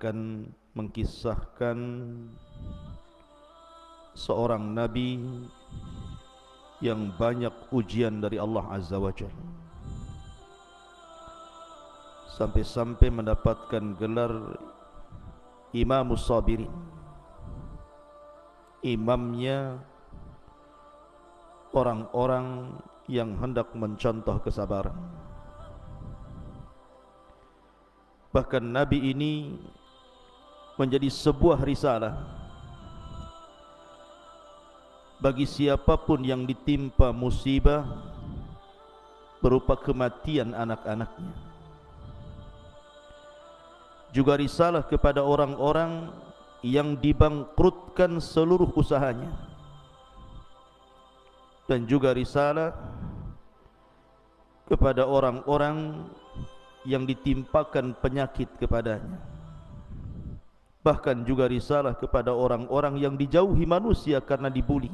akan mengkisahkan seorang nabi yang banyak ujian dari Allah Azza wa Jalla, sampai-sampai mendapatkan gelar Imamus Sabirin, imamnya orang-orang yang hendak mencontoh kesabaran. Bahkan nabi ini menjadi sebuah risalah bagi siapapun yang ditimpa musibah berupa kematian anak-anaknya. Juga risalah kepada orang-orang yang dibangkrutkan seluruh usahanya, dan juga risalah kepada orang-orang yang ditimpakan penyakit kepadanya. Bahkan juga risalah kepada orang-orang yang dijauhi manusia karena dibuli,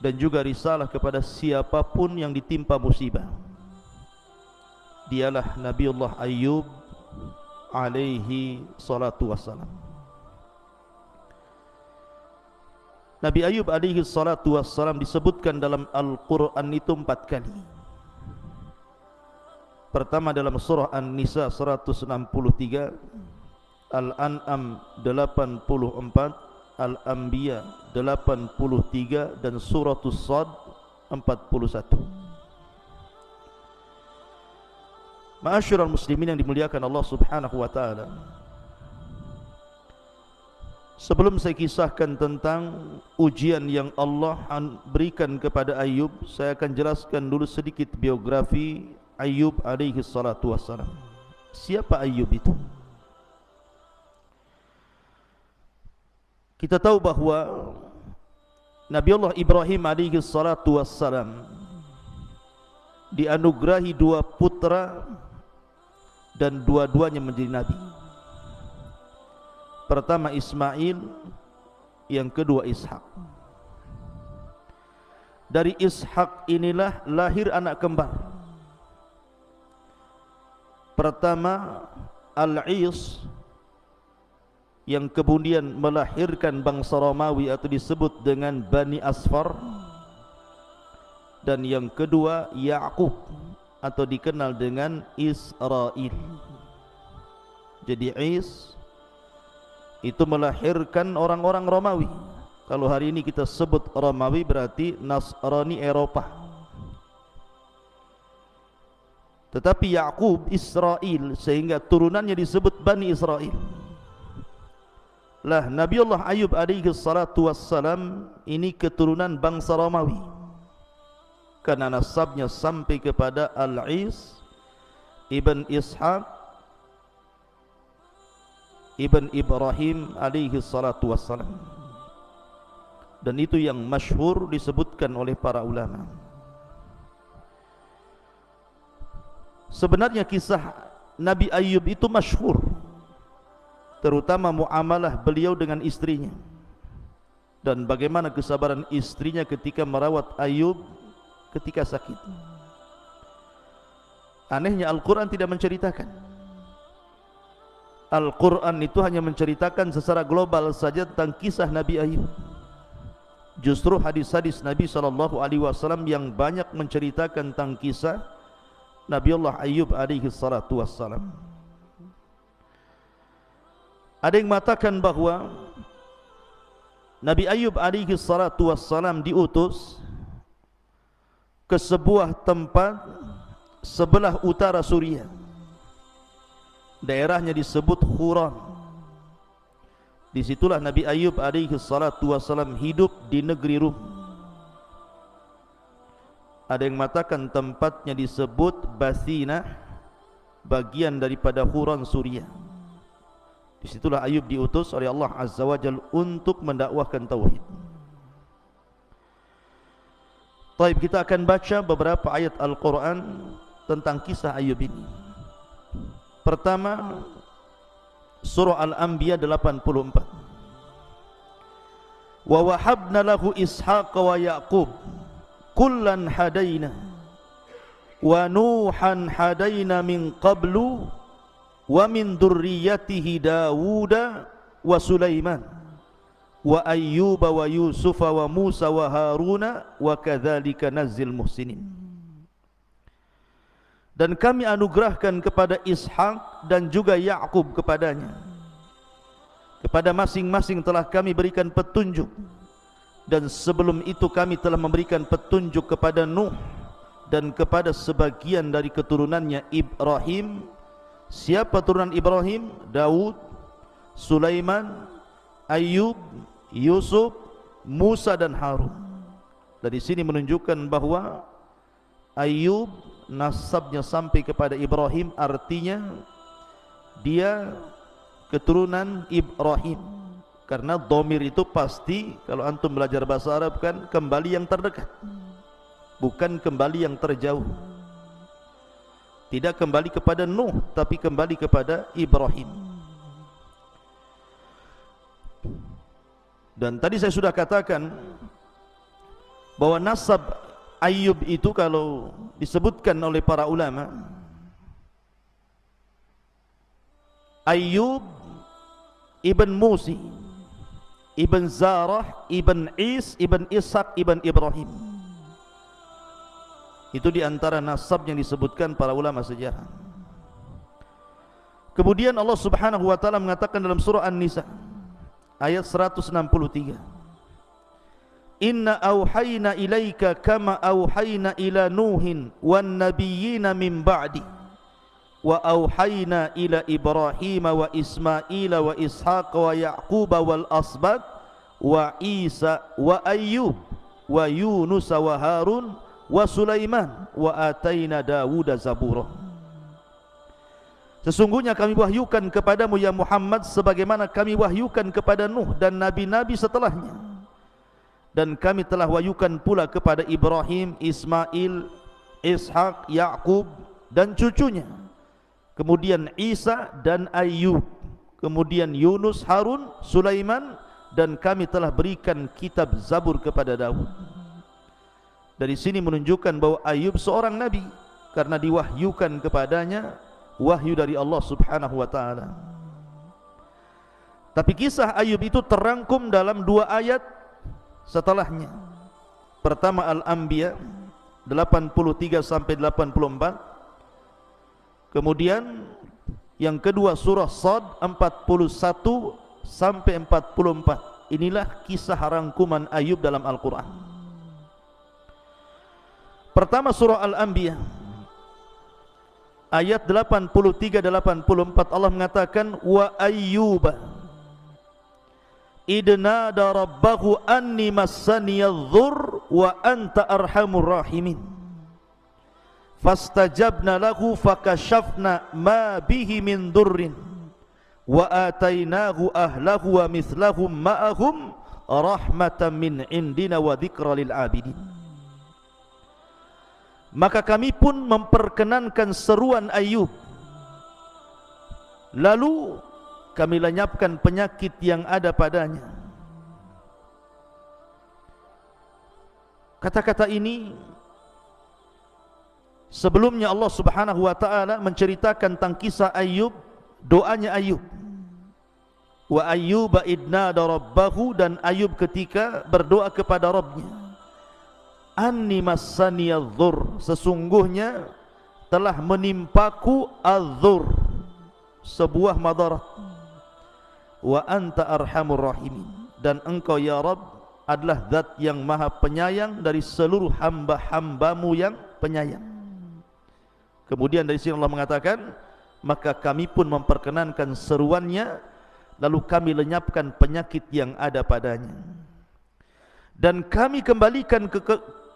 dan juga risalah kepada siapapun yang ditimpa musibah. Dialah Nabiullah Ayyub alaihi salatu wassalam. Nabi Ayyub alaihi salatu wassalam disebutkan dalam Al-Quran itu 4 kali. Pertama dalam surah An-Nisa 163, Al-An'am 84, Al-Anbiya 83, dan Suratul Sad 41. Ma'asyiral muslimin yang dimuliakan Allah Subhanahu wa taala, sebelum saya kisahkan tentang ujian yang Allah berikan kepada Ayyub, saya akan jelaskan dulu sedikit biografi Ayyub alaihi salatu wassalam. Siapa Ayyub itu? Kita tahu bahwa Nabi Allah Ibrahim alaihi salatu wassalam dianugerahi 2 putra dan dua-duanya menjadi nabi. Pertama Ismail, yang kedua Ishak. Dari Ishak inilah lahir anak kembar. Pertama Al-Is, yang kemudian melahirkan bangsa Romawi atau disebut dengan Bani Asfar. Dan yang kedua Ya'qub, atau dikenal dengan Israel. Jadi Is itu melahirkan orang-orang Romawi. Kalau hari ini kita sebut Romawi berarti Nasrani Eropa. Tetapi Ya'qub Israel, sehingga turunannya disebut Bani Israel. Lah Nabi Allah Ayyub alaihi salatu wassalam ini keturunan bangsa Romawi, karena nasabnya sampai kepada Al-Is ibn Ishaq ibn Ibrahim alaihi salatu wassalam. Dan itu yang masyhur disebutkan oleh para ulama. Sebenarnya kisah Nabi Ayyub itu masyhur, terutama muamalah beliau dengan istrinya, dan bagaimana kesabaran istrinya ketika merawat Ayyub ketika sakit. Anehnya Al-Quran tidak menceritakan. Al-Quran itu hanya menceritakan secara global saja tentang kisah Nabi Ayyub. Justru hadis-hadis Nabi SAW yang banyak menceritakan tentang kisah Nabiullah Ayyub alaihi salatu wassalam. Ada yang mengatakan bahwa Nabi Ayyub alaihi salatu wassalam diutus ke sebuah tempat sebelah utara Suriah. Daerahnya disebut Huran. Disitulah Nabi Ayyub alaihi salatu wassalam hidup di negeri Rum. Ada yang mengatakan tempatnya disebut Basina, bagian daripada Huran Suriah. Disitulah Ayyub diutus oleh Allah Azza wa Jalla untuk mendakwahkan tauhid. Baik, kita akan baca beberapa ayat Al-Quran tentang kisah Ayyub ini. Pertama, surah Al-Anbiya 84. Wa wahabna lahu Ishaq wa Ya'qub kullan hadaina wa Nuhan hadaina min qablu wa min dzurriyyatihi Dawud wa Sulaiman wa Ayyub wa Yusuf wa Musa wa Haruna wa kadzalika nazzil muhsinin. Dan kami anugerahkan kepada Ishak dan juga Yakub kepadanya. Kepada masing-masing telah kami berikan petunjuk, dan sebelum itu kami telah memberikan petunjuk kepada Nuh dan kepada sebagian dari keturunannya Ibrahim. Siapa turunan Ibrahim? Daud, Sulaiman, Ayyub, Yusuf, Musa dan Harun. Dari sini menunjukkan bahwa Ayyub nasabnya sampai kepada Ibrahim, artinya dia keturunan Ibrahim. Karena dhamir itu pasti, kalau antum belajar bahasa Arab kan, kembali yang terdekat, bukan kembali yang terjauh. Tidak kembali kepada Nuh, tapi kembali kepada Ibrahim. Dan tadi saya sudah katakan bahwa nasab Ayyub itu kalau disebutkan oleh para ulama, Ayyub ibn Musi, ibn Zarah, ibn Is, ibn Ishaq, ibn Ibrahim. Itu diantara nasab yang disebutkan para ulama sejarah. Kemudian Allah Subhanahu wa taala mengatakan dalam surah An-Nisa ayat 163, Inna auhayna ilaika kama auhayna ila Nuhin wan nabiyyina min ba'di wa auhayna ila Ibrahim wa Ismail wa Ishaq wa Yaqub wal asbat wa Isa wa Ayyub wa Yunus wa Harun wa Sulaiman wa atayna Dawuda zabura. Sesungguhnya kami wahyukan kepadamu ya Muhammad sebagaimana kami wahyukan kepada Nuh dan nabi-nabi setelahnya. Dan kami telah wahyukan pula kepada Ibrahim, Ismail, Ishak, Yaqub dan cucunya. Kemudian Isa dan Ayyub. Kemudian Yunus, Harun, Sulaiman. Dan kami telah berikan kitab Zabur kepada Daud. Dari sini menunjukkan bahwa Ayyub seorang nabi, karena diwahyukan kepadanya wahyu dari Allah Subhanahu wa taala. Tapi kisah Ayyub itu terangkum dalam 2 ayat setelahnya. Pertama Al-Anbiya 83 sampai 84. Kemudian yang kedua surah Shad 41 sampai 44. Inilah kisah rangkuman Ayyub dalam Al-Qur'an. Pertama surah Al-Anbiya ayat 83 84, Allah mengatakan wa Ayyuba idnada rabbahu anni massaniyadh-dhurr wa anta arhamur rahimin fastajabna lahu fakashafna ma bihi min dhurrin wa atainahu ahlahu wa mithlahum ma'ahum rahmatan min indina wa dzikra lil abidin. Maka kami pun memperkenankan seruan Ayyub, lalu kami lenyapkan penyakit yang ada padanya. Kata-kata ini sebelumnya Allah Subhanahu wa taala menceritakan tentang kisah Ayyub, doanya Ayyub. Wa Ayyuba idnada rabbahu, dan Ayyub ketika berdoa kepada Rabbnya, anni massaniyadh-dhurr, sesungguhnya telah menimpaku adh-dhurr, sebuah madarat. Wa anta arhamur rahimin, dan engkau ya Rabb adalah zat yang maha penyayang dari seluruh hamba-hambamu yang penyayang. Kemudian dari sini Allah mengatakan, maka kami pun memperkenankan seruannya, lalu kami lenyapkan penyakit yang ada padanya, dan kami kembalikan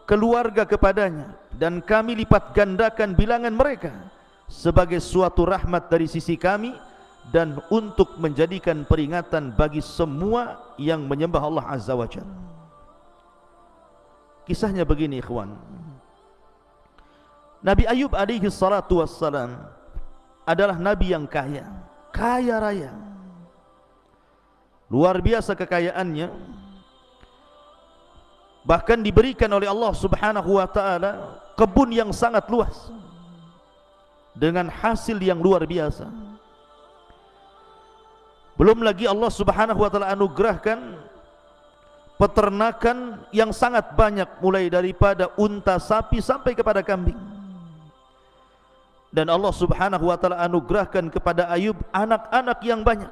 keluarga kepadanya, dan kami lipat gandakan bilangan mereka sebagai suatu rahmat dari sisi kami, dan untuk menjadikan peringatan bagi semua yang menyembah Allah Azza wa Jalla. Kisahnya begini ikhwan, Nabi Ayyub alaihi salatu wassalam adalah nabi yang kaya, kaya raya, luar biasa kekayaannya. Bahkan diberikan oleh Allah Subhanahu wa taala kebun yang sangat luas dengan hasil yang luar biasa. Belum lagi Allah Subhanahu wa taala anugerahkan peternakan yang sangat banyak, mulai daripada unta, sapi sampai kepada kambing. Dan Allah Subhanahu wa taala anugerahkan kepada Ayub anak-anak yang banyak,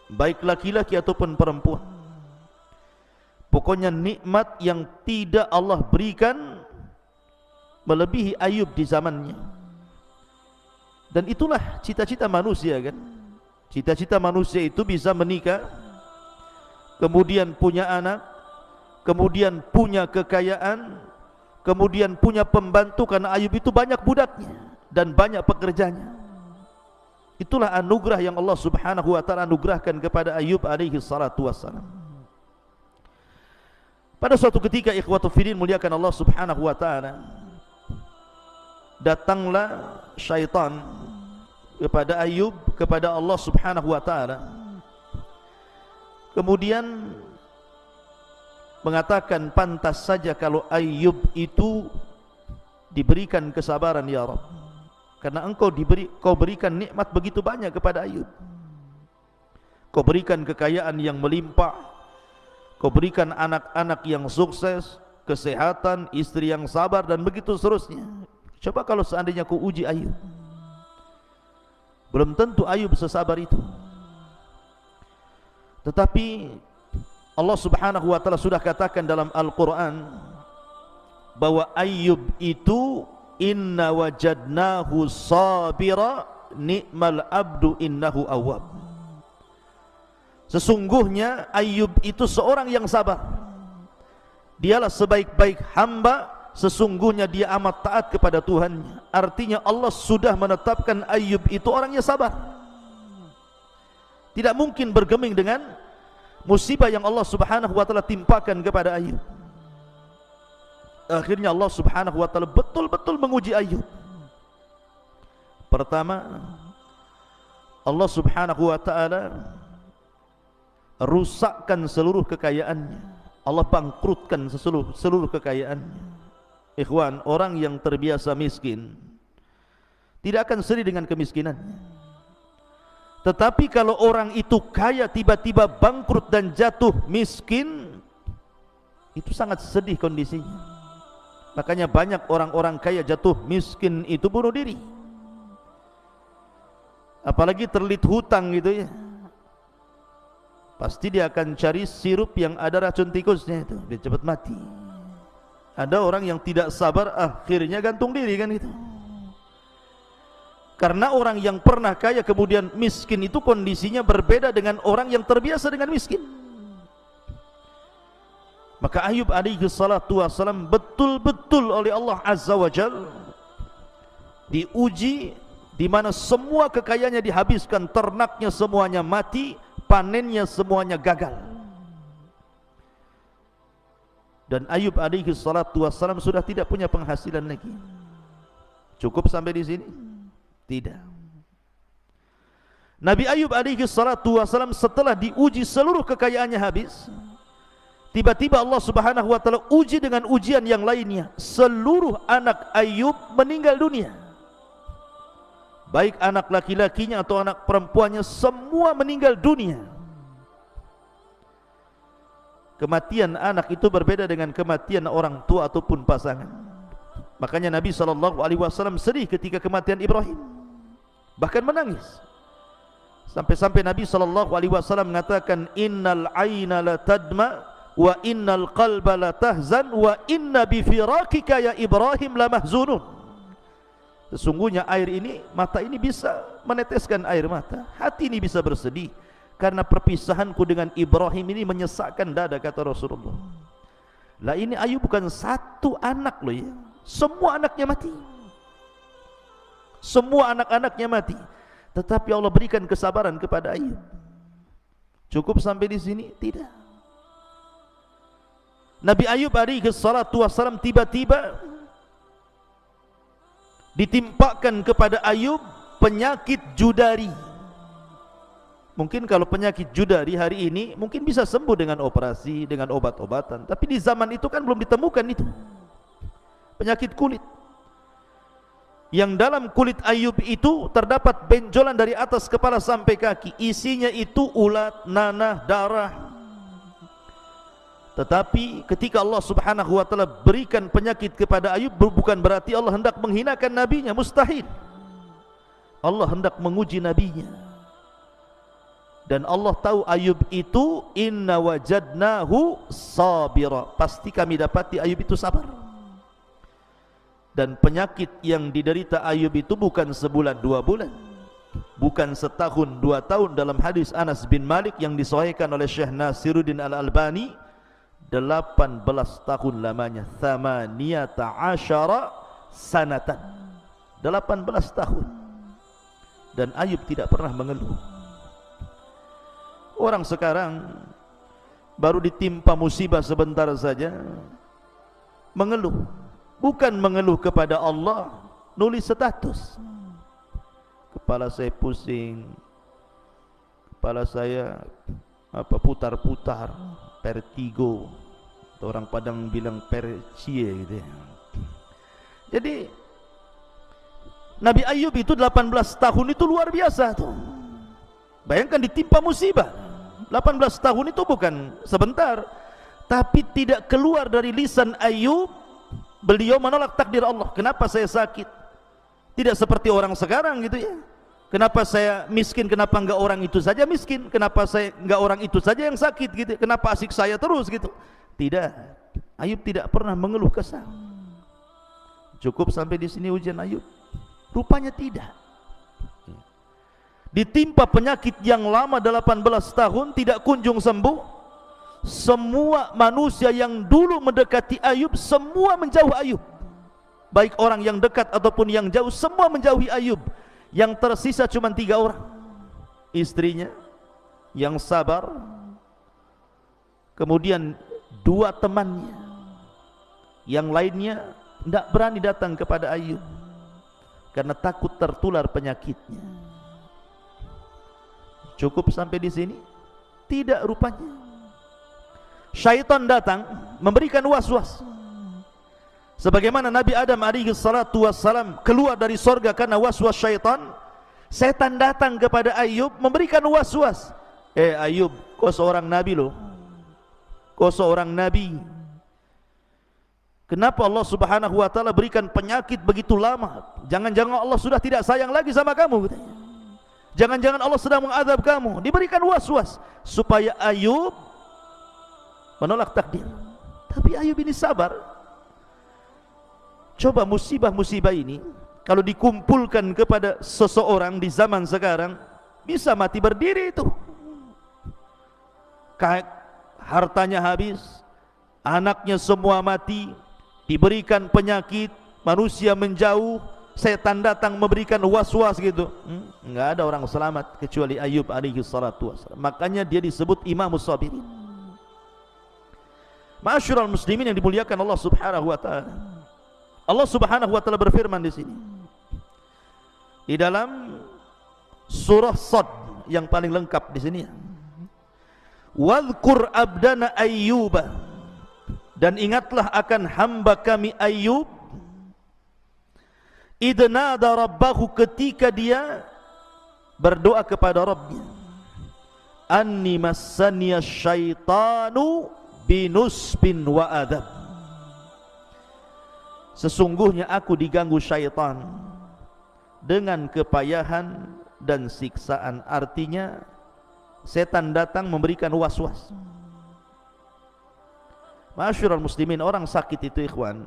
baik laki-laki ataupun perempuan. Pokoknya nikmat yang tidak Allah berikan melebihi Ayub di zamannya. Dan itulah cita-cita manusia kan. Cita-cita manusia itu bisa menikah, kemudian punya anak, kemudian punya kekayaan, kemudian punya pembantu, karena Ayub itu banyak budaknya dan banyak pekerjanya. Itulah anugerah yang Allah Subhanahu wa taala anugerahkan kepada Ayub alaihi salatu wassalam. Pada suatu ketika, ikhwatu fillah muliakan Allah Subhanahu wa taala, datanglah syaitan kepada Ayub, kepada Allah Subhanahu wa taala, kemudian mengatakan, pantas saja kalau Ayub itu diberikan kesabaran ya Rabb, karena kau berikan nikmat begitu banyak kepada Ayub. Kau berikan kekayaan yang melimpah, kau berikan anak-anak yang sukses, kesehatan, istri yang sabar, dan begitu seterusnya. Coba kalau seandainya kau uji Ayub, belum tentu Ayub sesabar itu. Tetapi Allah Subhanahu wa taala sudah katakan dalam Al-Qur'an bahwa Ayub itu inna wajadnahu sabira ni'mal abdu innahu awwab. Sesungguhnya Ayub itu seorang yang sabar. Dialah sebaik-baik hamba, sesungguhnya dia amat taat kepada Tuhannya. Artinya Allah sudah menetapkan Ayub itu orangnya sabar. Tidak mungkin bergeming dengan musibah yang Allah Subhanahu wa taala timpakan kepada Ayub. Akhirnya Allah Subhanahu wa taala betul-betul menguji Ayub. Pertama, Allah Subhanahu wa taala rusakkan seluruh kekayaannya. Allah bangkrutkan seluruh kekayaannya. Ikhwan, orang yang terbiasa miskin tidak akan sedih dengan kemiskinannya. Tetapi kalau orang itu kaya tiba-tiba bangkrut dan jatuh miskin, itu sangat sedih kondisinya. Makanya banyak orang-orang kaya jatuh miskin itu bunuh diri. Apalagi terlilit hutang gitu ya. Pasti dia akan cari sirup yang ada racun tikusnya itu, dia cepat mati. Ada orang yang tidak sabar, akhirnya gantung diri kan itu. Karena orang yang pernah kaya kemudian miskin itu kondisinya berbeda dengan orang yang terbiasa dengan miskin. Maka Ayub alaihi salatu wassalam betul-betul oleh Allah Azza wa Jalla diuji, di mana semua kekayaannya dihabiskan, ternaknya semuanya mati, panennya semuanya gagal. Dan Ayub alaihi salatu wassalam sudah tidak punya penghasilan lagi. Cukup sampai di sini? Tidak. Nabi Ayub alaihi salatu wassalam setelah diuji seluruh kekayaannya habis, tiba-tiba Allah Subhanahu wa taala uji dengan ujian yang lainnya. Seluruh anak Ayub meninggal dunia. Baik anak laki-lakinya atau anak perempuannya, semua meninggal dunia. Kematian anak itu berbeda dengan kematian orang tua ataupun pasangan. Makanya Nabi SAW sedih ketika kematian Ibrahim, bahkan menangis. Sampai-sampai Nabi SAW mengatakan, innal aina la tadma wa innal qalba la tahzan wa inna bi firakika ya Ibrahim la mahzunun. Sesungguhnya air ini, mata ini bisa meneteskan air mata, hati ini bisa bersedih karena perpisahanku dengan Ibrahim ini menyesakkan dada, kata Rasulullah. Lah ini Ayub bukan satu anak loh ya, semua anaknya mati. Semua anak-anaknya mati. Tetapi Allah berikan kesabaran kepada Ayub. Cukup sampai di sini? Tidak. Nabi Ayub alaihi salatu wassalam tiba-tiba ditimpakan kepada Ayub penyakit judari. Mungkin kalau penyakit judari hari ini mungkin bisa sembuh dengan operasi, dengan obat-obatan. Tapi di zaman itu kan belum ditemukan itu. Penyakit kulit. yang dalam kulit Ayub itu terdapat benjolan dari atas kepala sampai kaki, isinya itu ulat, nanah, darah. Tetapi ketika Allah subhanahu wa ta'ala berikan penyakit kepada Ayub, bukan berarti Allah hendak menghinakan nabinya, mustahil. Allah hendak menguji nabinya. Dan Allah tahu Ayub itu inna wajadnahu sabira, pasti kami dapati Ayub itu sabar. Dan penyakit yang diderita Ayub itu bukan sebulan 2 bulan, bukan setahun 2 tahun. Dalam hadis Anas bin Malik yang disahihkan oleh Syekh Nasiruddin Al-Albani, 18 tahun lamanya, 18 sanatan, 18 tahun. Dan Ayub tidak pernah mengeluh. Orang sekarang baru ditimpa musibah sebentar saja mengeluh. Bukan mengeluh kepada Allah, nulis status, kepala saya pusing, kepala saya putar-putar, vertigo, orang Padang bilang percie gitu ya. Jadi Nabi Ayub itu 18 tahun itu luar biasa tuh. Bayangkan ditimpa musibah, 18 tahun itu bukan sebentar. Tapi tidak keluar dari lisan Ayub, beliau menolak takdir Allah. Kenapa saya sakit? Tidak seperti orang sekarang gitu ya. Kenapa saya miskin? Kenapa enggak orang itu saja miskin? Kenapa saya enggak orang itu saja yang sakit gitu? Kenapa asik saya terus gitu? Tidak. Ayub tidak pernah mengeluh kesah. Cukup sampai di sini ujian Ayub? Rupanya tidak. Ditimpa penyakit yang lama 18 tahun tidak kunjung sembuh. Semua manusia yang dulu mendekati Ayub semua menjauh Ayub, baik orang yang dekat ataupun yang jauh, semua menjauhi Ayub. Yang tersisa cuma 3 orang, istrinya yang sabar, kemudian 2 temannya, yang lainnya tidak berani datang kepada Ayub karena takut tertular penyakitnya. Cukup sampai di sini? Tidak, rupanya syaitan datang memberikan was-was. Sebagaimana Nabi Adam alaihi salatu wassalam keluar dari sorga karena was-was syaitan, setan datang kepada Ayub memberikan was-was. Ayub, kau seorang nabi loh, kau seorang nabi. Kenapa Allah subhanahu wa ta'ala berikan penyakit begitu lama? Jangan-jangan Allah sudah tidak sayang lagi sama kamu, katanya. Jangan-jangan Allah sedang mengadab kamu. Diberikan was-was supaya Ayub menolak takdir. Tapi Ayub ini sabar. Coba musibah-musibah ini kalau dikumpulkan kepada seseorang di zaman sekarang, bisa mati berdiri itu. Hartanya habis, anaknya semua mati, diberikan penyakit, manusia menjauh, setan datang memberikan was-was gitu. Enggak ada orang selamat kecuali Ayub alaihi salatu wassalam. Makanya dia disebut Imamus Sabirin. Ma'asyiral muslimin yang dimuliakan Allah subhanahu wa ta'ala, Allah subhanahu wa ta'ala berfirman di sini di dalam surah Sad yang paling lengkap di sini, wadhkur abdana Ayyuba, dan ingatlah akan hamba kami Ayyub, idnada rabbahu, ketika dia berdoa kepada Rabbnya, anni massaniya syaitanu binusbin wa adab, sesungguhnya aku diganggu syaitan dengan kepayahan dan siksaan. Artinya setan datang memberikan was-was. Ma'asyiral muslimin, orang sakit itu ikhwan,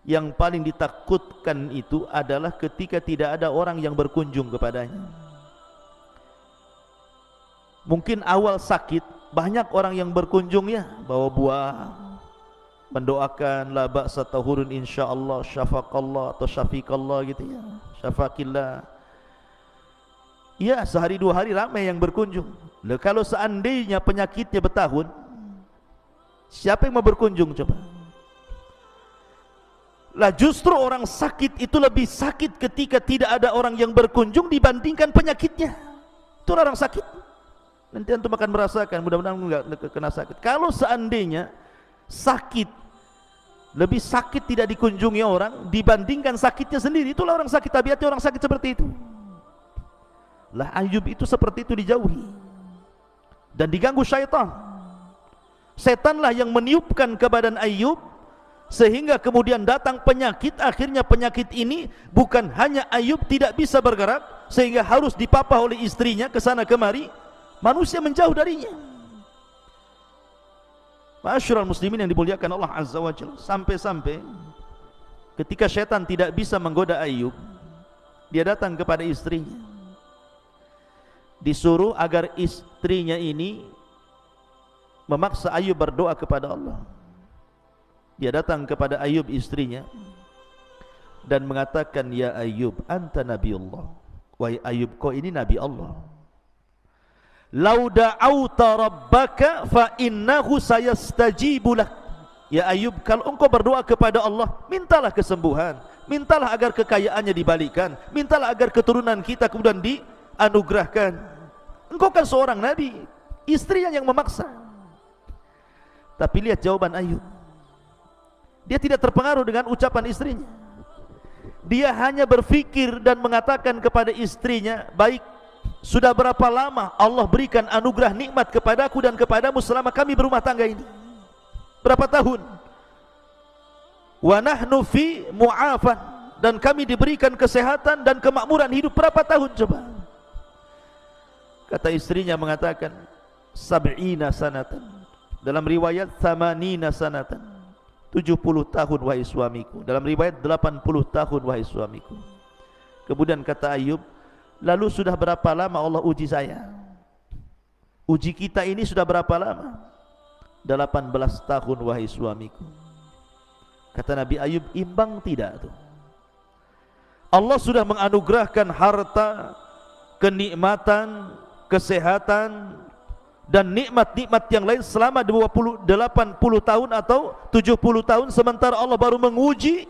yang paling ditakutkan itu adalah ketika tidak ada orang yang berkunjung kepadanya. Mungkin awal sakit banyak orang yang berkunjung ya, bawa buah, mendoakan la ba'sa tahurun insyaallah, syafaqallah atau syafiqallah gitu ya, syafaqillah. Ya, sehari 2 hari ramai yang berkunjung. Loh, kalau seandainya penyakitnya bertahun, siapa yang mau berkunjung coba? Lah justru orang sakit itu lebih sakit ketika tidak ada orang yang berkunjung dibandingkan penyakitnya. Itu orang sakit. Nanti antum akan merasakan, mudah-mudahan enggak kena sakit. Kalau seandainya sakit lebih sakit tidak dikunjungi orang dibandingkan sakitnya sendiri. Itulah orang sakit, tabiatnya orang sakit seperti itu. Lah Ayub itu seperti itu, dijauhi dan diganggu syaitan. Setanlah yang meniupkan ke badan Ayub sehingga kemudian datang penyakit. Akhirnya penyakit ini bukan hanya Ayub tidak bisa bergerak sehingga harus dipapah oleh istrinya ke sana kemari, manusia menjauh darinya. Ma'asyiral muslimin yang dimuliakan Allah Azza wa Jalla, sampai-sampai ketika syaitan tidak bisa menggoda Ayub, dia datang kepada istrinya, disuruh agar istrinya ini memaksa Ayub berdoa kepada Allah. Dia datang kepada Ayub istrinya dan mengatakan, ya Ayub, anta nabiullah, wahai Ayub, kau ini nabi Allah. Lau da'auta rabbaka fa innahu sayastajibu lak. Ya Ayub, kalau engkau berdoa kepada Allah, mintalah kesembuhan, mintalah agar kekayaannya dibalikan, mintalah agar keturunan kita kemudian dianugerahkan. Engkau kan seorang nabi, istrinya yang memaksa. Tapi lihat jawaban Ayub. Dia tidak terpengaruh dengan ucapan istrinya. Dia hanya berfikir dan mengatakan kepada istrinya, baik, sudah berapa lama Allah berikan anugerah nikmat kepadaku dan kepadamu selama kami berumah tangga ini? Berapa tahun? Wa nahnu fi mu'afan, dan kami diberikan kesehatan dan kemakmuran hidup berapa tahun coba? Kata istrinya mengatakan, sab'ina sanatan. Dalam riwayat thamanina sanatan, 70 tahun wahai suamiku. Dalam riwayat 80 tahun wahai suamiku. Kemudian kata Ayub, lalu sudah berapa lama Allah uji saya? Uji kita ini sudah berapa lama? 18 tahun wahai suamiku. Kata Nabi Ayub, imbang tidak tuh? Allah sudah menganugerahkan harta, kenikmatan, kesehatan dan nikmat-nikmat yang lain selama 80 tahun atau 70 tahun, sementara Allah baru menguji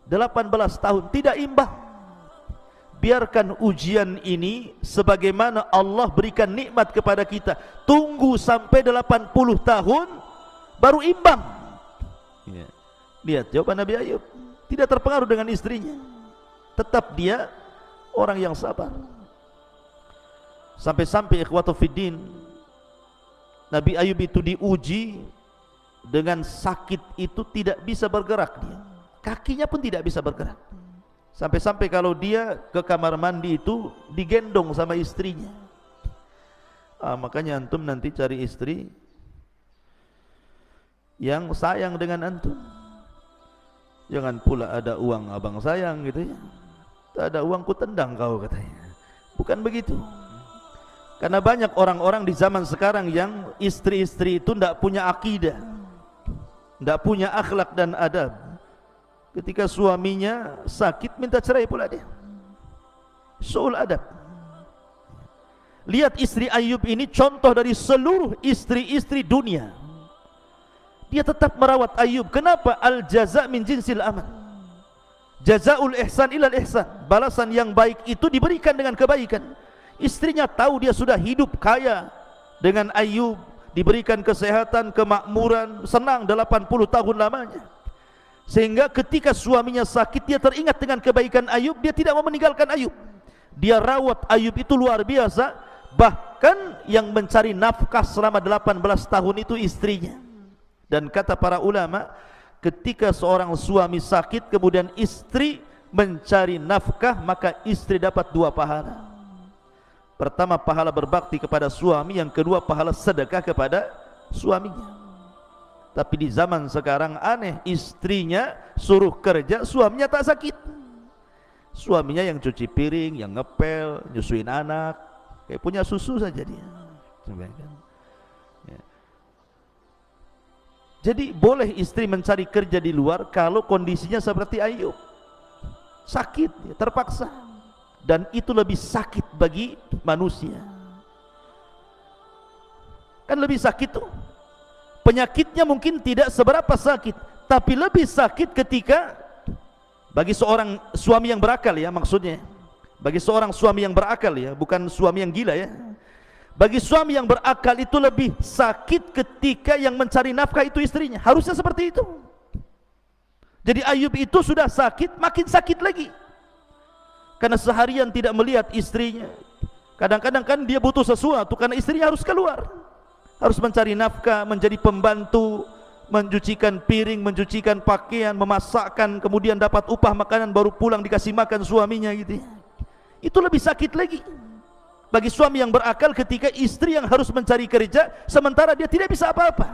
18 tahun. Tidak imbang. Biarkan ujian ini sebagaimana Allah berikan nikmat kepada kita. Tunggu sampai 80 tahun baru imbang. Ya. Lihat jawaban Nabi Ayub. Tidak terpengaruh dengan istrinya. Tetap dia orang yang sabar. Sampai-sampai ikhwatu fiddin, Nabi Ayub itu diuji dengan sakit itu tidak bisa bergerak dia. Kakinya pun tidak bisa bergerak. Sampai-sampai kalau dia ke kamar mandi itu digendong sama istrinya. Makanya antum nanti cari istri yang sayang dengan antum. Jangan pula ada uang abang sayang gitu ya. Tak ada uang ku tendang kau katanya. Bukan begitu. Karena banyak orang-orang di zaman sekarang yang istri-istri itu tidak punya akidah, tidak punya akhlak dan adab. Ketika suaminya sakit minta cerai pula dia. Su'ul adab. Lihat istri Ayub ini contoh dari seluruh istri-istri dunia. Dia tetap merawat Ayub. Kenapa? Al jaza min jinsil amal. Jazaul ihsan ilal ihsan. Balasan yang baik itu diberikan dengan kebaikan. Istrinya tahu dia sudah hidup kaya dengan Ayub, diberikan kesehatan, kemakmuran, senang 80 tahun lamanya. Sehingga ketika suaminya sakit, dia teringat dengan kebaikan Ayub, dia tidak mau meninggalkan Ayub. Dia rawat Ayub itu luar biasa. Bahkan yang mencari nafkah selama 18 tahun itu istrinya. Dan kata para ulama, ketika seorang suami sakit kemudian istri mencari nafkah, maka istri dapat 2 pahala. Pertama, pahala berbakti kepada suami. Yang kedua, pahala sedekah kepada suaminya. Tapi di zaman sekarang aneh, istrinya suruh kerja, suaminya tak sakit. Suaminya yang cuci piring, yang ngepel, nyusuin anak, kayak punya susu saja dia. Ya. Jadi boleh istri mencari kerja di luar kalau kondisinya seperti Ayub, sakit, terpaksa. Dan itu lebih sakit bagi manusia. Kan lebih sakit tuh. Penyakitnya mungkin tidak seberapa sakit, tapi lebih sakit ketika bagi seorang suami yang berakal ya, maksudnya bagi seorang suami yang berakal ya, bukan suami yang gila ya. Bagi suami yang berakal itu lebih sakit ketika yang mencari nafkah itu istrinya. Harusnya seperti itu. Jadi Ayub itu sudah sakit, makin sakit lagi. Karena seharian tidak melihat istrinya. Kadang-kadang kan dia butuh sesuatu karena istrinya harus keluar. Harus mencari nafkah, menjadi pembantu, mencucikan piring, mencucikan pakaian, memasakkan, kemudian dapat upah makanan, baru pulang dikasih makan suaminya gitu ya. Itu lebih sakit lagi bagi suami yang berakal ketika istri yang harus mencari kerja sementara dia tidak bisa apa-apa.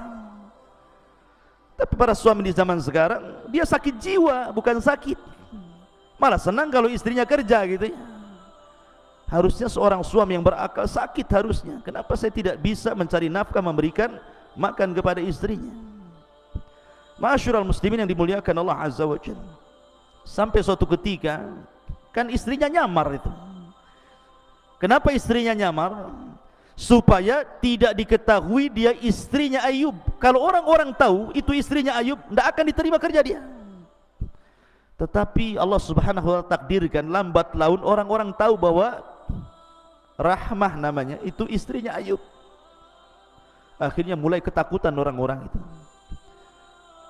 Tapi para suami di zaman sekarang dia sakit jiwa, bukan sakit, malah senang kalau istrinya kerja gitu ya. Harusnya seorang suami yang berakal sakit harusnya. Kenapa saya tidak bisa mencari nafkah, memberikan makan kepada istrinya? Ma'asyiral muslimin yang dimuliakan Allah Azza wa Jalla. Sampai suatu ketika kan istrinya nyamar itu. Kenapa istrinya nyamar? Supaya tidak diketahui dia istrinya Ayub. Kalau orang-orang tahu itu istrinya Ayub, tidak akan diterima kerja dia. Tetapi Allah Subhanahu wa ta'ala takdirkan lambat laun orang-orang tahu bahwa Rahmah namanya itu istrinya Ayub. Akhirnya mulai ketakutan orang-orang itu,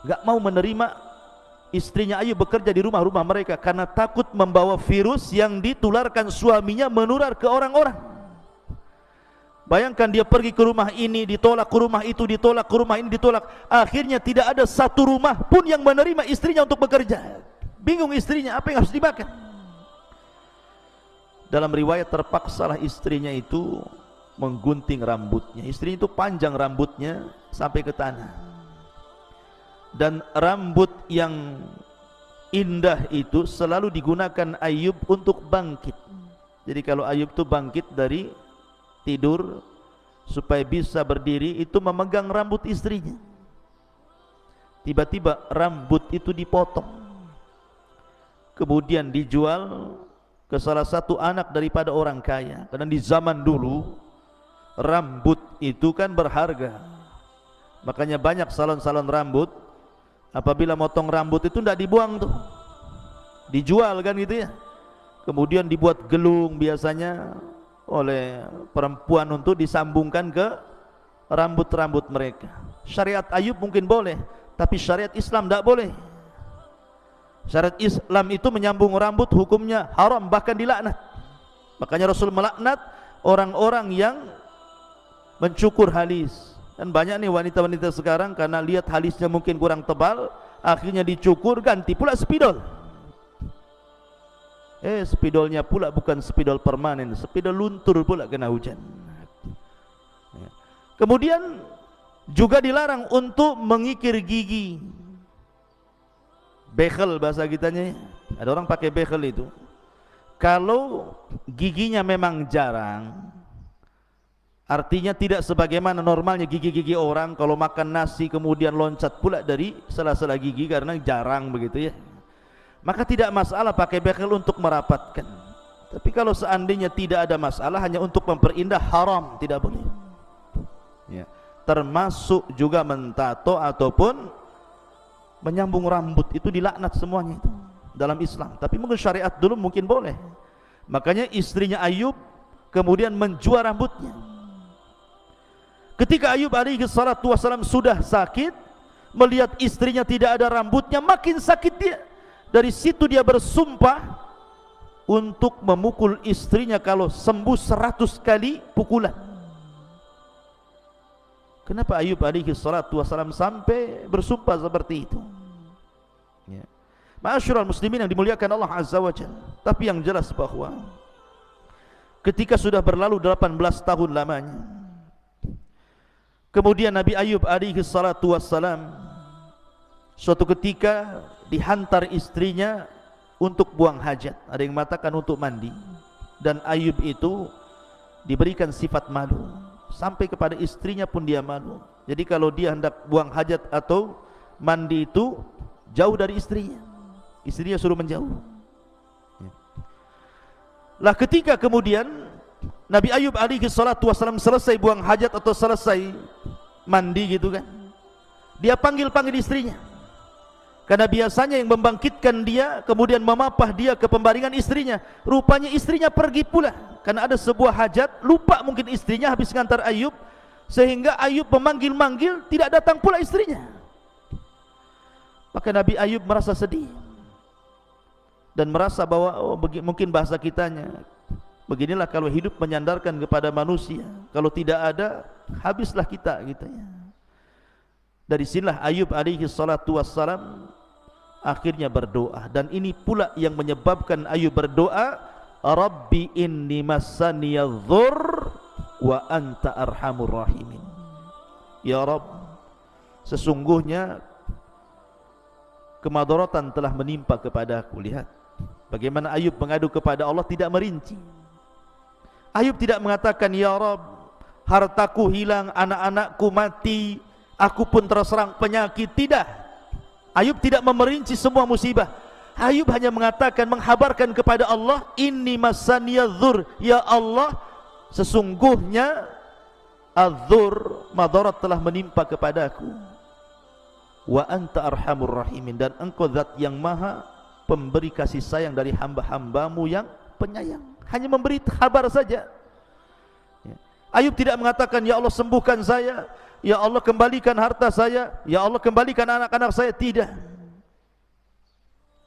gak mau menerima istrinya Ayub bekerja di rumah-rumah mereka karena takut membawa virus yang ditularkan suaminya menular ke orang-orang. Bayangkan dia pergi ke rumah ini ditolak, ke rumah itu ditolak, ke rumah ini ditolak. Akhirnya tidak ada satu rumah pun yang menerima istrinya untuk bekerja. Bingung istrinya apa yang harus dimakan. Dalam riwayat terpaksalah istrinya itu menggunting rambutnya. Istrinya itu panjang rambutnya sampai ke tanah. Dan rambut yang indah itu selalu digunakan Ayub untuk bangkit. Jadi kalau Ayub itu bangkit dari tidur supaya bisa berdiri, itu memegang rambut istrinya. Tiba-tiba rambut itu dipotong, kemudian dijual ke salah satu anak daripada orang kaya. Karena di zaman dulu rambut itu kan berharga, makanya banyak salon-salon rambut apabila motong rambut itu tidak dibuang tuh, dijual kan gitu ya. Kemudian dibuat gelung biasanya oleh perempuan untuk disambungkan ke rambut-rambut mereka. Syariat Ayub mungkin boleh, tapi syariat Islam tidak boleh. Syariat Islam itu menyambung rambut hukumnya haram, bahkan dilaknat. Makanya Rasul melaknat orang-orang yang mencukur halis. Dan banyak nih wanita-wanita sekarang karena lihat halisnya mungkin kurang tebal, akhirnya dicukur, ganti pula spidol. Spidolnya pula bukan spidol permanen, spidol luntur pula kena hujan. Kemudian juga dilarang untuk mengikir gigi. Bekel bahasa kitanya. Ada orang pakai bekel itu. Kalau giginya memang jarang, artinya tidak sebagaimana normalnya gigi-gigi orang, kalau makan nasi kemudian loncat pula dari sela-sela gigi karena jarang begitu ya, maka tidak masalah pakai bekel untuk merapatkan. Tapi kalau seandainya tidak ada masalah, hanya untuk memperindah, haram, tidak boleh ya. Termasuk juga mentato ataupun menyambung rambut, itu dilaknat semuanya itu dalam Islam. Tapi mungkin syariat dulu mungkin boleh. Makanya istrinya Ayub kemudian menjual rambutnya. Ketika Ayub alaihi salatu wassalam sudah sakit, melihat istrinya tidak ada rambutnya, makin sakit dia. Dari situ dia bersumpah untuk memukul istrinya kalau sembuh 100 kali pukulan. Kenapa Ayub alaihi salatu wassalam sampai bersumpah seperti itu? Ya. Ma'asyiral muslimin yang dimuliakan Allah Azza wa Jalla. Tapi yang jelas bahwa ketika sudah berlalu 18 tahun lamanya, kemudian Nabi Ayub alaihi salatu wassalam suatu ketika dihantar istrinya untuk buang hajat. Ada yang mengatakan untuk mandi. Dan Ayub itu diberikan sifat malu, sampai kepada istrinya pun dia malu. Jadi kalau dia hendak buang hajat atau mandi itu jauh dari istrinya, istrinya suruh menjauh. Lah ketika kemudian Nabi Ayub alaihi salatu wassalam selesai buang hajat atau selesai mandi gitu kan, dia panggil-panggil istrinya. Karena biasanya yang membangkitkan dia kemudian memapah dia ke pembaringan istrinya. Rupanya istrinya pergi pula karena ada sebuah hajat, lupa mungkin istrinya habis ngantar Ayub, sehingga Ayub memanggil-manggil, tidak datang pula istrinya. Maka Nabi Ayub merasa sedih dan merasa bahwa mungkin bahasa kitanya, beginilah kalau hidup menyandarkan kepada manusia, kalau tidak ada habislah kita gitu ya. Dari sinilah Ayub alaihi salatu wassalam akhirnya berdoa, dan ini pula yang menyebabkan Ayub berdoa, Rabbi inni massaniyadh-dhurr wa anta arhamur rahimin. Ya Rabb, sesungguhnya kemadaratan telah menimpa kepadaku. Lihat bagaimana Ayub mengadu kepada Allah, tidak merinci. Ayub tidak mengatakan, ya Rabb, hartaku hilang, anak-anakku mati, aku pun terserang penyakit. Tidak. Ayub tidak memerinci semua musibah. Ayub hanya mengatakan, menghabarkan kepada Allah, inni massaniyadh-dhurr, ya Allah, sesungguhnya adh-dhurr, madarat telah menimpa kepadaku. Wa anta arhamur rahimin, dan engkau zat yang maha pemberi kasih sayang dari hamba-hambamu yang penyayang. Hanya memberi kabar saja. Ayub tidak mengatakan, ya Allah sembuhkan saya, ya Allah kembalikan harta saya, ya Allah kembalikan anak-anak saya. Tidak.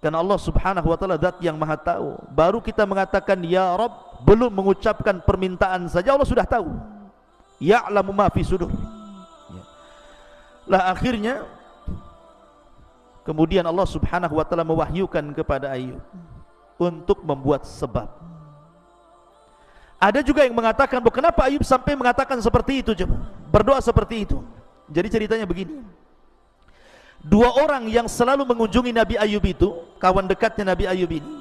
Karena Allah subhanahu wa ta'ala zat yang maha tahu. Baru kita mengatakan ya Rabb, belum mengucapkan permintaan saja Allah sudah tahu. Ya'lamu ma fi sudur. Lah akhirnya kemudian Allah subhanahu wa ta'ala mewahyukan kepada Ayub untuk membuat sebab. Ada juga yang mengatakan, kenapa Ayub sampai mengatakan seperti itu, coba berdoa seperti itu. Jadi ceritanya begini, dua orang yang selalu mengunjungi Nabi Ayub itu, kawan dekatnya Nabi Ayub ini,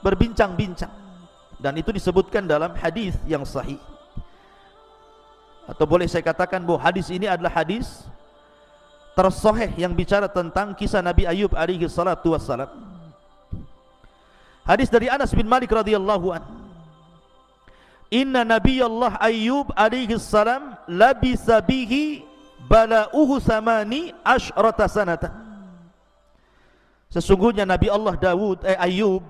berbincang-bincang, dan itu disebutkan dalam hadis yang sahih, atau boleh saya katakan bahwa hadis ini adalah hadis tersahih yang bicara tentang kisah Nabi Ayub alaihi salatu wassalam. Hadis dari Anas bin Malik radhiyallahu anhu, inna nabiyallah Ayyub alaihi salam labisa bihi bala'uhu samani asyrata sanatan. Sesungguhnya Nabi Allah Ayub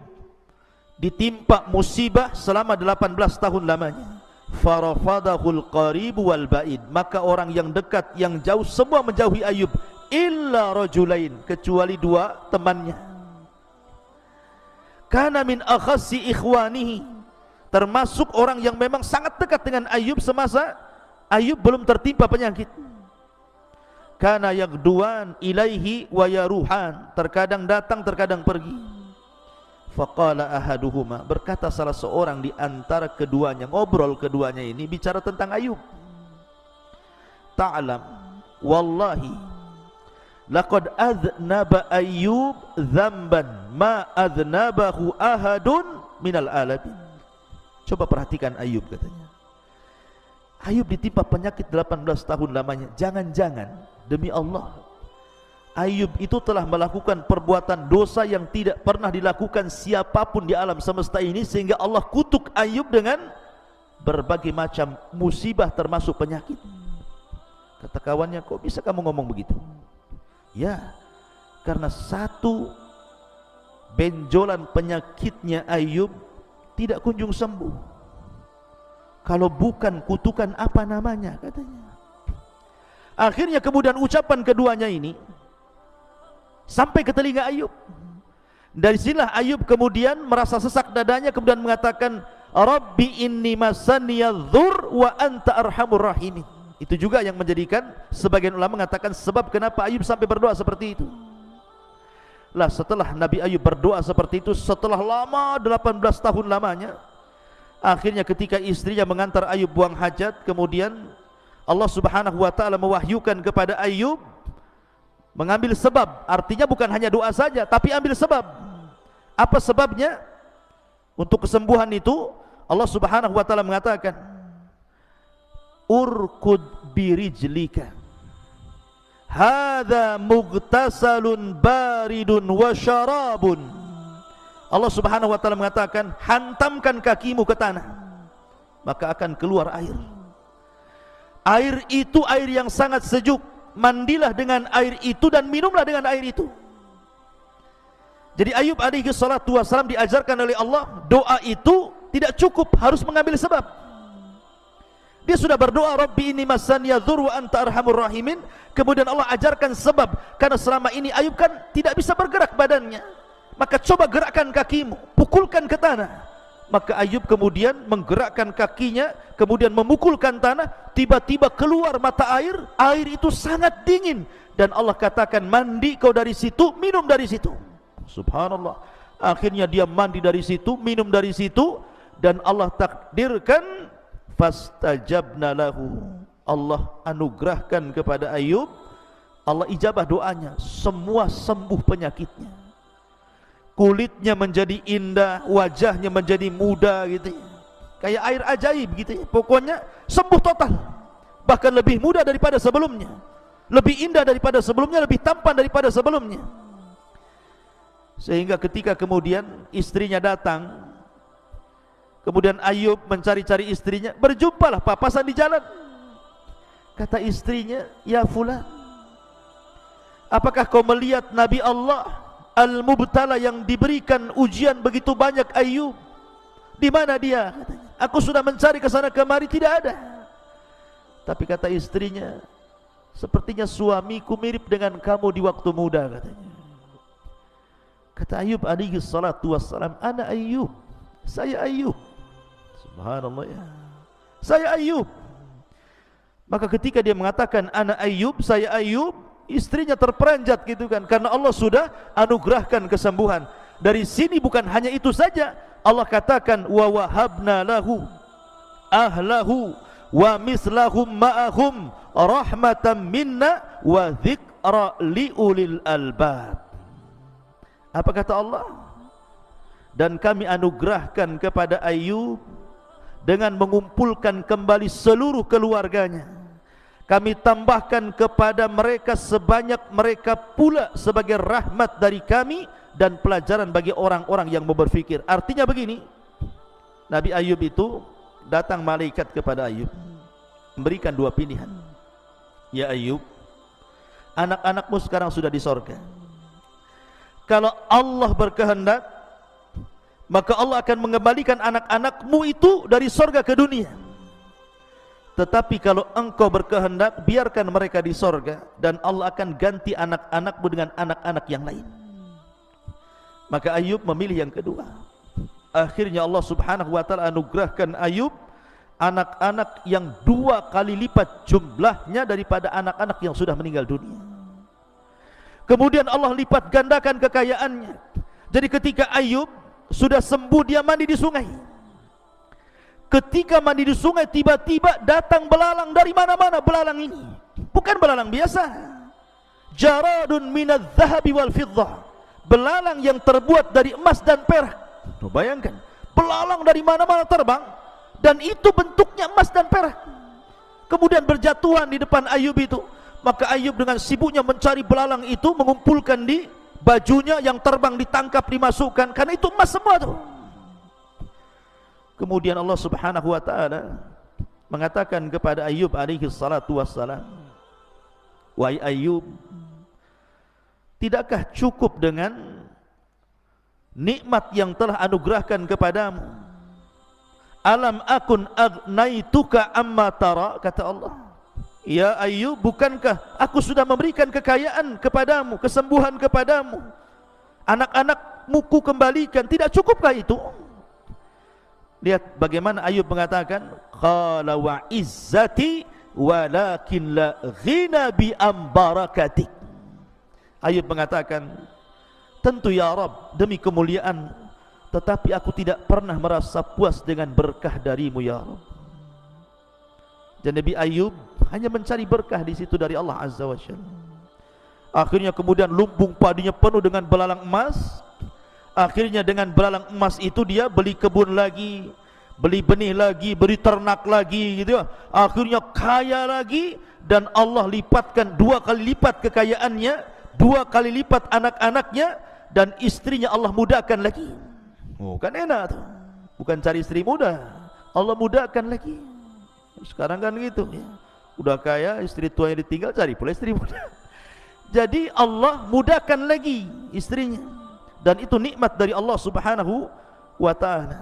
ditimpa musibah selama 18 tahun lamanya. Farafadahul qarib wal ba'id, maka orang yang dekat yang jauh semua menjauhi Ayub, illa rajulain, kecuali dua temannya. Kana min akhassi ikhwanihi, termasuk orang yang memang sangat dekat dengan Ayub semasa Ayub belum tertimpa penyakit. Kana yagduan ilaihi wa yaruhan, terkadang datang terkadang pergi. Faqala ahaduhuma, berkata salah seorang di antara keduanya, ngobrol keduanya ini bicara tentang Ayub. Ta'lam wallahi laqad adznaba Ayub dzamban ma adznabahu ahadun minal alamin. Coba perhatikan Ayub, katanya Ayub ditimpa penyakit 18 tahun lamanya. Jangan-jangan demi Allah Ayub itu telah melakukan perbuatan dosa yang tidak pernah dilakukan siapapun di alam semesta ini, sehingga Allah kutuk Ayub dengan berbagai macam musibah termasuk penyakit. Kata kawannya, kok bisa kamu ngomong begitu? Ya, karena satu benjolan penyakitnya Ayub tidak kunjung sembuh. Kalau bukan kutukan apa namanya, katanya. Akhirnya kemudian ucapan keduanya ini sampai ke telinga Ayub. Dari sinilah Ayub kemudian merasa sesak dadanya, kemudian mengatakan, Rabbi inni massaniyadh-dhurr wa anta arhamur rahimin. Itu juga yang menjadikan sebagian ulama mengatakan sebab kenapa Ayub sampai berdoa seperti itu. Lah setelah Nabi Ayub berdoa seperti itu, setelah lama 18 tahun lamanya, akhirnya ketika istrinya mengantar Ayub buang hajat, kemudian Allah subhanahu wa ta'ala mewahyukan kepada Ayub mengambil sebab. Artinya bukan hanya doa saja, tapi ambil sebab. Apa sebabnya? Untuk kesembuhan itu Allah subhanahu wa ta'ala mengatakan, urkud birijlika hadza mughtasalun baridun wa syarabun. Allah subhanahu wa ta'ala mengatakan, hantamkan kakimu ke tanah, maka akan keluar air. Air itu air yang sangat sejuk, mandilah dengan air itu dan minumlah dengan air itu. Jadi Ayub alaihi salatu wassalam diajarkan oleh Allah, doa itu tidak cukup, harus mengambil sebab. Dia sudah berdoa, Rabbi inni massaniya dzur wa anta arhamur rahimin. Kemudian Allah ajarkan sebab, karena selama ini Ayub kan tidak bisa bergerak badannya. Maka coba gerakkan kakimu, pukulkan ke tanah. Maka Ayub kemudian menggerakkan kakinya, kemudian memukulkan tanah. Tiba-tiba keluar mata air. Air itu sangat dingin. Dan Allah katakan, mandi kau dari situ, minum dari situ. Subhanallah. Akhirnya dia mandi dari situ, minum dari situ. Dan Allah takdirkan, fastajabna lahu. Allah anugerahkan kepada Ayub, Allah ijabah doanya, semua sembuh penyakitnya. Kulitnya menjadi indah, wajahnya menjadi muda gitu ya. Kayak air ajaib gitu ya. Pokoknya sembuh total. Bahkan lebih muda daripada sebelumnya. Lebih indah daripada sebelumnya, lebih tampan daripada sebelumnya. Sehingga ketika kemudian istrinya datang, kemudian Ayub mencari-cari istrinya, berjumpalah papasan di jalan. Kata istrinya, ya fulan, apakah kau melihat Nabi Allah Al-Mubtala yang diberikan ujian begitu banyak Ayub? Di mana dia? Katanya, aku sudah mencari ke sana kemari, tidak ada. Tapi kata istrinya, sepertinya suamiku mirip dengan kamu di waktu muda, katanya. Kata Ayub alaihi salatu wassalam, ana Ayub, saya Ayub. Subhanallah ya. Saya Ayub. Maka ketika dia mengatakan ana Ayub, saya Ayub, istrinya terperanjat gitu kan, karena Allah sudah anugerahkan kesembuhan. Dari sini bukan hanya itu saja, Allah katakan wa wahabna lahu ahlahu wa mislahum ma'ahum rahmatan minna wa dzikra liulil albab. Apa kata Allah? Dan kami anugerahkan kepada Ayub dengan mengumpulkan kembali seluruh keluarganya. Kami tambahkan kepada mereka sebanyak mereka pula sebagai rahmat dari kami dan pelajaran bagi orang-orang yang mau berfikir. Artinya begini, Nabi Ayub itu datang malaikat kepada Ayub, memberikan dua pilihan. Ya Ayub, anak-anakmu sekarang sudah di sorga. Kalau Allah berkehendak, maka Allah akan mengembalikan anak-anakmu itu dari sorga ke dunia. Tetapi kalau engkau berkehendak, biarkan mereka di sorga, dan Allah akan ganti anak-anakmu dengan anak-anak yang lain. Maka Ayub memilih yang kedua. Akhirnya Allah subhanahu wa ta'ala anugerahkan Ayub anak-anak yang 2 kali lipat jumlahnya daripada anak-anak yang sudah meninggal dunia. Kemudian Allah lipat gandakan kekayaannya. Jadi ketika Ayub sudah sembuh, dia mandi di sungai. Ketika mandi di sungai, tiba-tiba datang belalang dari mana-mana. Belalang ini bukan belalang biasa. Jaradun minadz zahabi wal fiddah. Belalang yang terbuat dari emas dan perak. Tuh, bayangkan, belalang dari mana-mana terbang, dan itu bentuknya emas dan perak. Kemudian berjatuhan di depan Ayub itu. Maka Ayub dengan sibuknya mencari belalang itu, mengumpulkan di bajunya, yang terbang ditangkap, dimasukkan, karena itu emas semua tuh. Kemudian Allah subhanahu wa ta'ala mengatakan kepada Ayub alaihi salatu wassalam, wahai Ayub, tidakkah cukup dengan nikmat yang telah anugerahkan kepadamu? Alam akun agnaituka amma tara, kata Allah. Ya Ayub, bukankah aku sudah memberikan kekayaan kepadamu, kesembuhan kepadamu, anak-anakmu ku kembalikan, tidak cukupkah itu? Lihat bagaimana Ayub mengatakan, qala wa izzati walakin la ghina bi ambarakatik. Ayub mengatakan, tentu ya Rabb, demi kemuliaan, tetapi aku tidak pernah merasa puas dengan berkah darimu ya Rabb. Dan Nabi Ayub hanya mencari berkah di situ dari Allah Azza wa Jalla. Akhirnya kemudian lumbung padinya penuh dengan belalang emas. Akhirnya dengan belalang emas itu dia beli kebun lagi, beli benih lagi, beri ternak lagi gitu ya. Akhirnya kaya lagi, dan Allah lipatkan 2 kali lipat kekayaannya, 2 kali lipat anak-anaknya, dan istrinya Allah mudahkan lagi. Oh, kan enak tuh. Bukan cari istri muda, Allah mudahkan lagi. Sekarang kan gitu ya. Udah kaya, istri tua yang ditinggal, cari pula istri muda. Jadi Allah mudahkan lagi istrinya, dan itu nikmat dari Allah subhanahu wa ta'ala.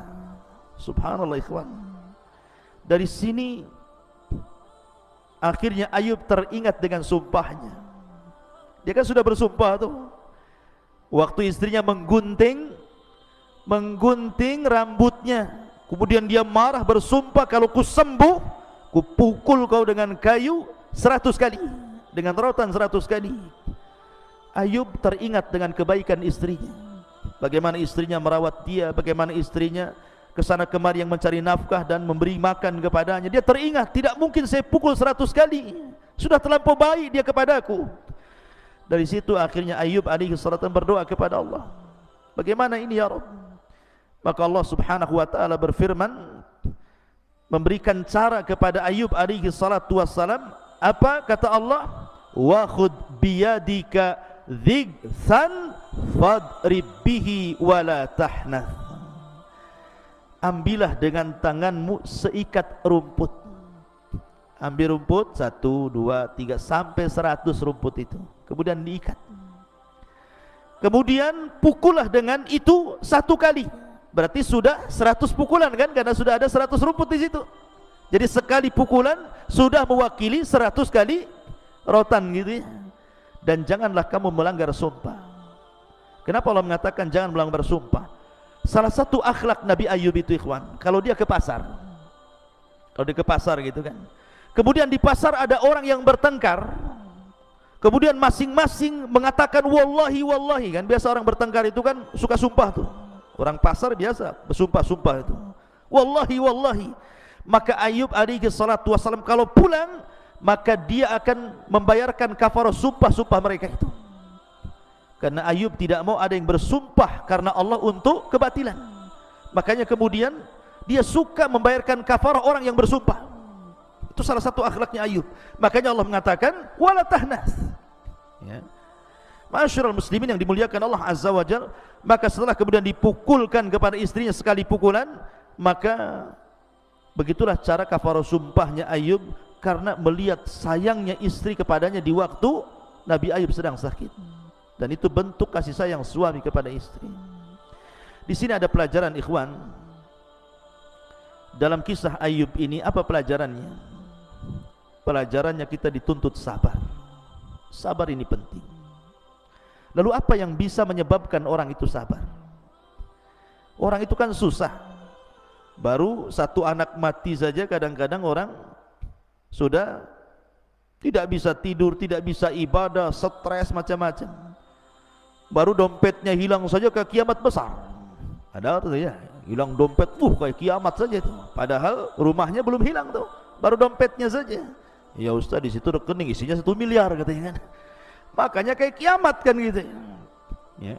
Subhanallah ikhwan. Dari sini Akhirnya Ayub teringat dengan sumpahnya. Dia kan sudah bersumpah tuh. Waktu istrinya menggunting rambutnya, kemudian dia marah bersumpah, kalau ku sembuh, ku pukul kau dengan kayu 100 kali, dengan rotan 100 kali. Ayub teringat dengan kebaikan istrinya, bagaimana istrinya merawat dia, bagaimana istrinya kesana kemari yang mencari nafkah dan memberi makan kepadanya. Dia teringat, tidak mungkin saya pukul 100 kali, sudah terlampau baik dia kepadaku. Dari situ akhirnya Ayub alaihi salatu berdoa kepada Allah, bagaimana ini ya Rabb? Maka Allah subhanahu wa ta'ala berfirman, memberikan cara kepada Ayub alaihi salatu wassalam. Apa kata Allah? Wa khud biyadika dhigsan fadrib bihi wala tahnath. Ambillah dengan tanganmu seikat rumput. Ambil rumput 1, 2, 3 sampai 100 rumput itu, kemudian diikat. Kemudian pukullah dengan itu 1 kali. Berarti sudah 100 pukulan kan, karena sudah ada 100 rumput di situ. Jadi sekali pukulan sudah mewakili 100 kali rotan gitu ya. Dan janganlah kamu melanggar sumpah. Kenapa Allah mengatakan jangan melanggar sumpah? Salah satu akhlak Nabi Ayub itu ikhwan, kalau dia ke pasar, gitu kan, kemudian di pasar ada orang yang bertengkar, kemudian masing-masing mengatakan wallahi wallahi, kan biasa orang bertengkar itu kan suka sumpah tuh, orang pasar biasa bersumpah-sumpah itu, wallahi wallahi. Maka Ayub alaihi salatu wassalam kalau pulang, maka dia akan membayarkan kafarah sumpah-sumpah mereka itu. Karena Ayub tidak mau ada yang bersumpah karena Allah untuk kebatilan. Makanya kemudian dia suka membayarkan kafarah orang yang bersumpah. Itu salah satu akhlaknya Ayub. Makanya Allah mengatakan wala tahnas. Ya. Ma'asyiral muslimin yang dimuliakan Allah azza wajalla, maka setelah kemudian dipukulkan kepada istrinya sekali pukulan, maka begitulah cara kafarah sumpahnya Ayub, karena melihat sayangnya istri kepadanya di waktu Nabi Ayub sedang sakit. Dan itu bentuk kasih sayang suami kepada istri. Di sini ada pelajaran ikhwan. Dalam kisah Ayub ini apa pelajarannya? Pelajarannya kita dituntut sabar. Sabar ini penting. Lalu apa yang bisa menyebabkan orang itu sabar? Orang itu kan susah. Baru 1 anak mati saja kadang-kadang orang sudah tidak bisa tidur, tidak bisa ibadah, stres macam-macam. Baru dompetnya hilang saja ke kiamat besar. Ada tuh ya, hilang dompet, kayak kiamat saja tuh. Padahal rumahnya belum hilang tuh, baru dompetnya saja. Ya Ustaz, di situ rekening isinya 1 miliar katanya kan. Makanya kayak kiamat kan gitu. Ya.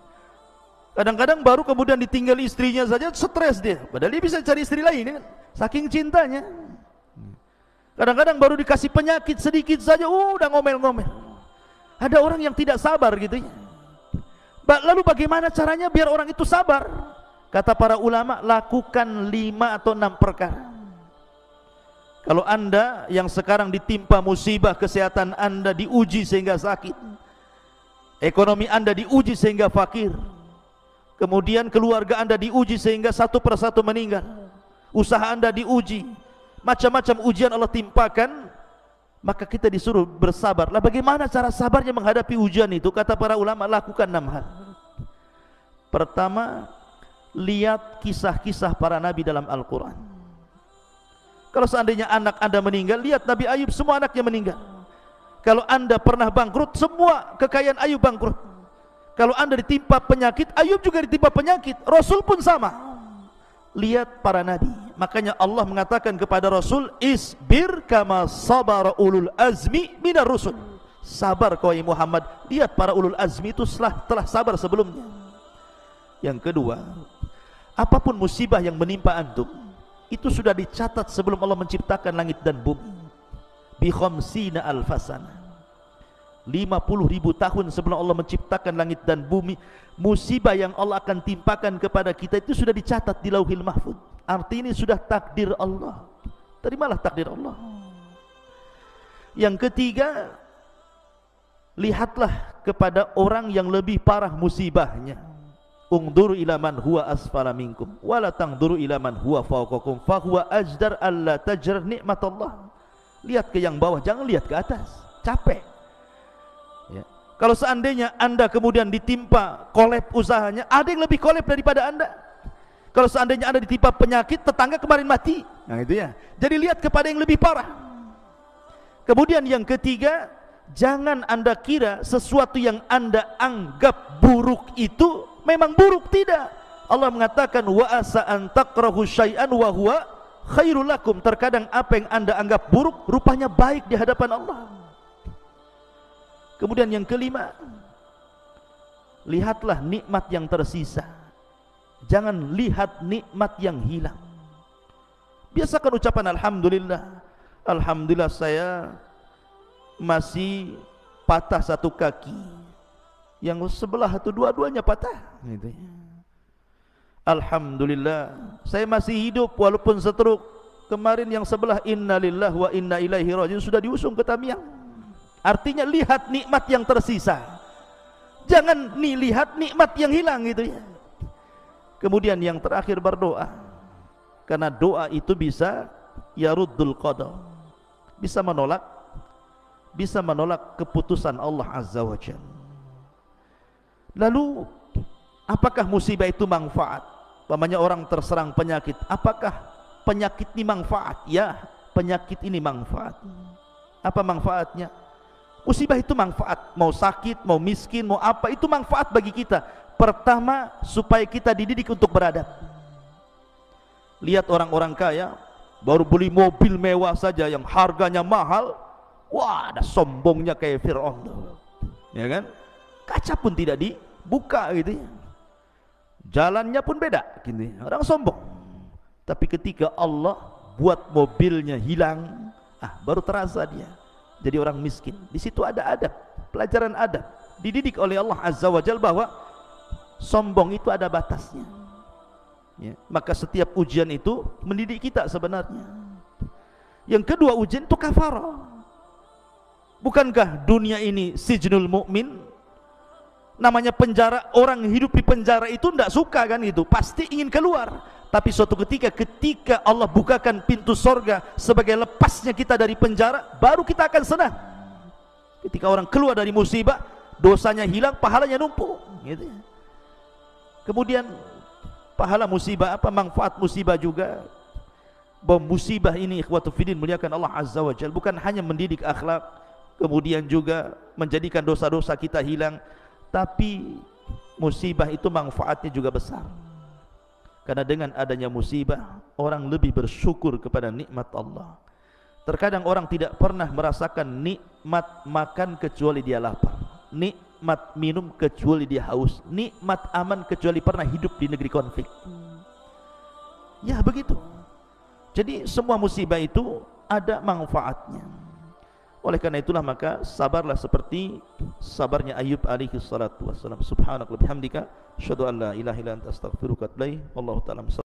Kadang-kadang baru kemudian ditinggal istrinya saja stres dia. Padahal dia bisa cari istri lain kan, saking cintanya. Kadang-kadang baru dikasih penyakit sedikit saja, udah ngomel-ngomel. Ada orang yang tidak sabar gitu ya. Lalu bagaimana caranya biar orang itu sabar? Kata para ulama, lakukan 5 atau 6 perkara. Kalau anda yang sekarang ditimpa musibah, kesehatan anda diuji sehingga sakit, ekonomi anda diuji sehingga fakir, kemudian keluarga anda diuji sehingga satu persatu meninggal, usaha anda diuji, macam-macam ujian Allah timpakan, maka kita disuruh bersabar. Lah bagaimana cara sabarnya menghadapi ujian itu? Kata para ulama, lakukan 6 hal. Pertama, lihat kisah-kisah para nabi dalam Al-Quran. Kalau seandainya anak anda meninggal, lihat Nabi Ayub, semua anaknya meninggal. Kalau anda pernah bangkrut, semua kekayaan Ayub bangkrut. Kalau anda ditimpa penyakit, Ayub juga ditimpa penyakit. Rasul pun sama. Lihat para nabi. Makanya Allah mengatakan kepada Rasul, isbir kama sabara ulul azmi minar rusul. Sabar kau Muhammad. Lihat para ulul azmi itu telah sabar sebelumnya. Yang kedua, apapun musibah yang menimpa antum, itu sudah dicatat sebelum Allah menciptakan langit dan bumi. Bi khamsina alfasana, 50.000 tahun sebelum Allah menciptakan langit dan bumi. Musibah yang Allah akan timpakan kepada kita itu sudah dicatat di Lauhil Mahfuz. Artinya ini sudah takdir Allah. Terimalah takdir Allah. Yang ketiga, lihatlah kepada orang yang lebih parah musibahnya. Ungduru ila man huwa asfala minkum wala tangduru ila man huwa fawqakum fahuwa ajdar alla tajr nikmatallah. Lihat ke yang bawah, jangan lihat ke atas. Capek. Ya. Kalau seandainya Anda kemudian ditimpa kolab usahanya, ada yang lebih kolab daripada Anda. Kalau seandainya Anda ditimpa penyakit, tetangga kemarin mati. Nah itu ya. Jadi lihat kepada yang lebih parah. Kemudian yang ketiga, jangan Anda kira sesuatu yang Anda anggap buruk itu memang buruk. Tidak. Allah mengatakan wa asa an takrahu syai'an wa huwa khairul lakum. Terkadang apa yang Anda anggap buruk rupanya baik di hadapan Allah. Kemudian yang kelima, lihatlah nikmat yang tersisa. Jangan lihat nikmat yang hilang. Biasakan ucapan alhamdulillah. Alhamdulillah saya masih patah satu kaki, yang sebelah itu dua-duanya patah gitu ya. Alhamdulillah saya masih hidup walaupun stroke. Kemarin yang sebelah innalillahi wa inna ilaihi rajiun sudah diusung ke Tamiang. Artinya lihat nikmat yang tersisa, jangan lihat nikmat yang hilang gitu ya. Kemudian yang terakhir berdoa, karena doa itu bisa yaruddul qada, bisa menolak keputusan Allah Azza wa Jalla. Lalu apakah musibah itu manfaat? Umpamanya orang terserang penyakit, apakah penyakit ini manfaat? Ya, penyakit ini manfaat. Apa manfaatnya? Musibah itu manfaat, mau sakit, mau miskin, mau apa, itu manfaat bagi kita. Pertama, supaya kita dididik untuk beradab. Lihat orang-orang kaya baru beli mobil mewah saja yang harganya mahal, wah, ada sombongnya kayak Fir'aun, ya kan? Kaca pun tidak dibuka gitu ya. Jalannya pun beda gitu ya. Orang sombong. Tapi ketika Allah buat mobilnya hilang, baru terasa dia jadi orang miskin. Di situ ada adab, pelajaran adab. Dididik oleh Allah Azza wa Jalla bahwa sombong itu ada batasnya ya. Maka setiap ujian itu mendidik kita sebenarnya. Yang kedua, ujian itu kafarah. Bukankah dunia ini sijnul mukmin? Namanya penjara, orang hidup di penjara itu tidak suka kan gitu, pasti ingin keluar. Tapi suatu ketika Allah bukakan pintu sorga sebagai lepasnya kita dari penjara, baru kita akan senang. Ketika orang keluar dari musibah, dosanya hilang, pahalanya numpuk gitu ya. Kemudian pahala musibah apa, manfaat musibah juga. Bahwa musibah ini ikhwatu fiddin muliakan Allah Azza wa Jalla, bukan hanya mendidik akhlak, kemudian juga menjadikan dosa-dosa kita hilang, tapi musibah itu manfaatnya juga besar. Karena dengan adanya musibah, orang lebih bersyukur kepada nikmat Allah. Terkadang orang tidak pernah merasakan nikmat makan kecuali dia lapar, nikmat minum kecuali dia haus, nikmat aman kecuali pernah hidup di negeri konflik. Ya begitu. Jadi semua musibah itu ada manfaatnya. Oleh karena itulah maka sabarlah seperti sabarnya Ayub alaihi salatu wassalam. Subhanakallahumma bihamdika asyhadu an la ilaha illa anta astaghfiruka wa atubu ilaik. Wallahu ta'ala